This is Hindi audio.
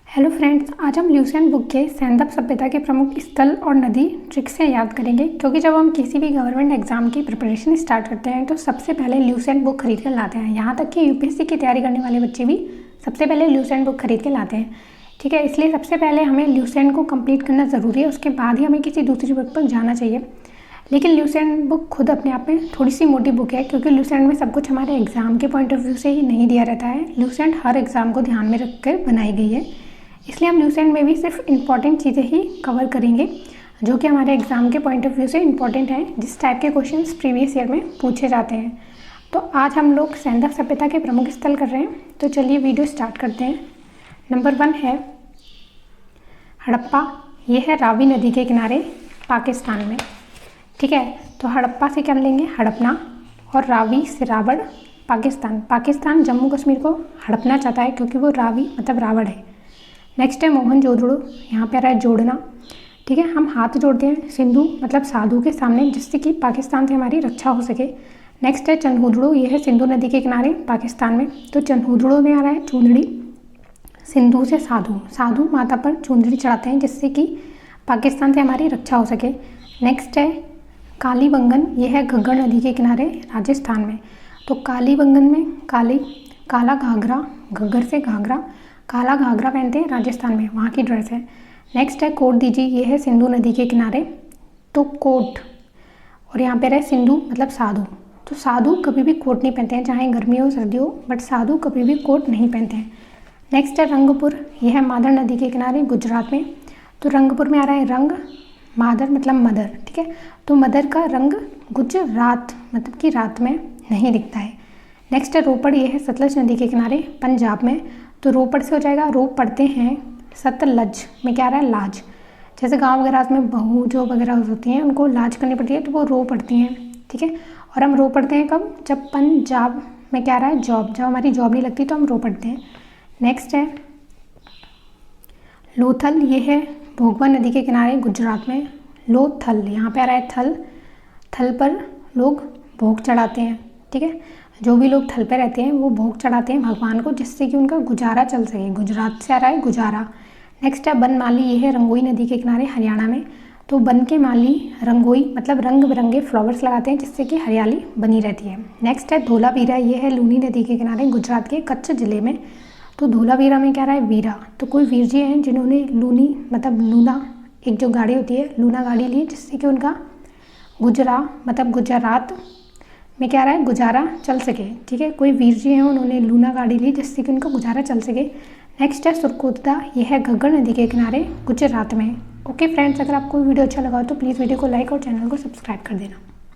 हेलो फ्रेंड्स, आज हम ल्यूसेंट बुक के सैंदव सभ्यता के प्रमुख स्थल और नदी ट्रिक से याद करेंगे। क्योंकि जब हम किसी भी गवर्नमेंट एग्जाम की प्रिपरेशन स्टार्ट करते हैं तो सबसे पहले ल्यूसेंट बुक खरीद कर लाते हैं। यहाँ तक कि यूपीएससी की तैयारी करने वाले बच्चे भी सबसे पहले ल्यूसेंट बुक खरीद के लाते हैं। ठीक है, इसलिए सबसे पहले हमें ल्यूसेंट को कंप्लीट करना ज़रूरी है, उसके बाद ही हमें किसी दूसरी बुक पर जाना चाहिए। लेकिन ल्यूसेंट बुक खुद अपने आप में थोड़ी सी मोटी बुक है, क्योंकि ल्यूसेंट में सब कुछ हमारे एग्जाम के पॉइंट ऑफ व्यू से ही नहीं दिया रहता है। ल्यूसेंट हर एग्जाम को ध्यान में रखकर बनाई गई है, इसलिए हम ल्यूसेंट में भी सिर्फ इम्पॉर्टेंट चीज़ें ही कवर करेंगे जो कि हमारे एग्जाम के पॉइंट ऑफ व्यू से इम्पॉर्टेंट हैं, जिस टाइप के क्वेश्चंस प्रीवियस ईयर में पूछे जाते हैं। तो आज हम लोग सैंदव सभ्यता के प्रमुख स्थल कर रहे हैं, तो चलिए वीडियो स्टार्ट करते हैं। नंबर 1 है हड़प्पा। ये है रावी नदी के किनारे पाकिस्तान में। ठीक है, तो हड़प्पा से क्या लेंगे, हड़पना, और रावी से रावण पाकिस्तान जम्मू कश्मीर को हड़पना चाहता है क्योंकि वो रावी मतलब रावण है। नेक्स्ट है मोहनजोदड़ो, यहाँ पे आ रहा है जोड़ना। ठीक है, हम हाथ जोड़ते हैं सिंधु मतलब साधु के सामने, जिससे कि पाकिस्तान से हमारी रक्षा हो सके। नेक्स्ट है चंदहुदड़ो, ये है सिंधु नदी के किनारे पाकिस्तान में। तो चंदहुदड़ो में आ रहा है चुंदड़ी, सिंधु से साधु माता पर चुंदड़ी चढ़ाते हैं जिससे कि पाकिस्तान से हमारी रक्षा हो सके। नेक्स्ट है कालीबंगन, ये है घग्गर नदी के किनारे राजस्थान में। तो कालीबंगन में काला घाघरा, घग्गर से घाघरा, काला घाघरा पहनते हैं राजस्थान में, वहाँ की ड्रेस है। नेक्स्ट है कोट दीजी, ये है सिंधु नदी के किनारे। तो कोट, और यहाँ पे रहे सिंधु मतलब साधु। तो साधु कभी भी कोट नहीं पहनते हैं, चाहे गर्मी हो सर्दी हो, बट साधु कभी भी कोट नहीं पहनते हैं। नेक्स्ट है रंगपुर, ये है मादर नदी के किनारे गुजरात में। तो रंगपुर में आ रहा है रंग, मादर मतलब मदर। ठीक है, तो मदर का रंग गुजरात मतलब कि रात में नहीं दिखता है। नेक्स्ट है रोपड़, ये है सतलज नदी के किनारे पंजाब में। तो रोपड़ से हो जाएगा, रोप पढ़ते हैं सतलज में, क्या रहा है लाज। जैसे गांव वगैरह में बहू जो वगैरह होती हैं उनको लाज करनी पड़ती है, तो वो रो पढ़ती हैं। ठीक है, और हम रो पढ़ते हैं कब, जब पंजाब में क्या रहा है जॉब, जब हमारी जॉब नहीं लगती तो हम रो पढ़ते हैं। नेक्स्ट है लोथल, ये है भोगवा नदी के किनारे गुजरात में। लोथल, यहाँ पे आ रहा है थल पर लोग भोग चढ़ाते हैं। ठीक है, जो भी लोग थल पे रहते हैं वो भोग चढ़ाते हैं भगवान को, जिससे कि उनका गुजारा चल सके। गुजरात से आ रहा है गुजारा। नेक्स्ट है बनमाली, ये है रंगोई नदी के किनारे हरियाणा में। तो बन के माली रंगोई मतलब रंग बिरंगे फ्लावर्स लगाते हैं जिससे कि हरियाली बनी रहती है। नेक्स्ट है धोलावीरा, ये है लूनी नदी के किनारे गुजरात के कच्छ जिले में। तो धोलावीरा में क्या रहा है वीरा। तो कोई वीर जी हैं जिन्होंने लूनी मतलब लूना, एक जो गाड़ी होती है लूना गाड़ी ली, जिससे कि उनका गुजरात में क्या रहा है गुजारा चल सके। ठीक है, कोई वीर जी हैं उन्होंने लूना गाड़ी ली जिससे कि उनका गुजारा चल सके। नेक्स्ट है सुरकोतदा, ये है घग्गर नदी के किनारे गुजरात में। ओके फ्रेंड्स, अगर आपको वीडियो अच्छा लगा हो तो प्लीज़ वीडियो को लाइक और चैनल को सब्सक्राइब कर देना।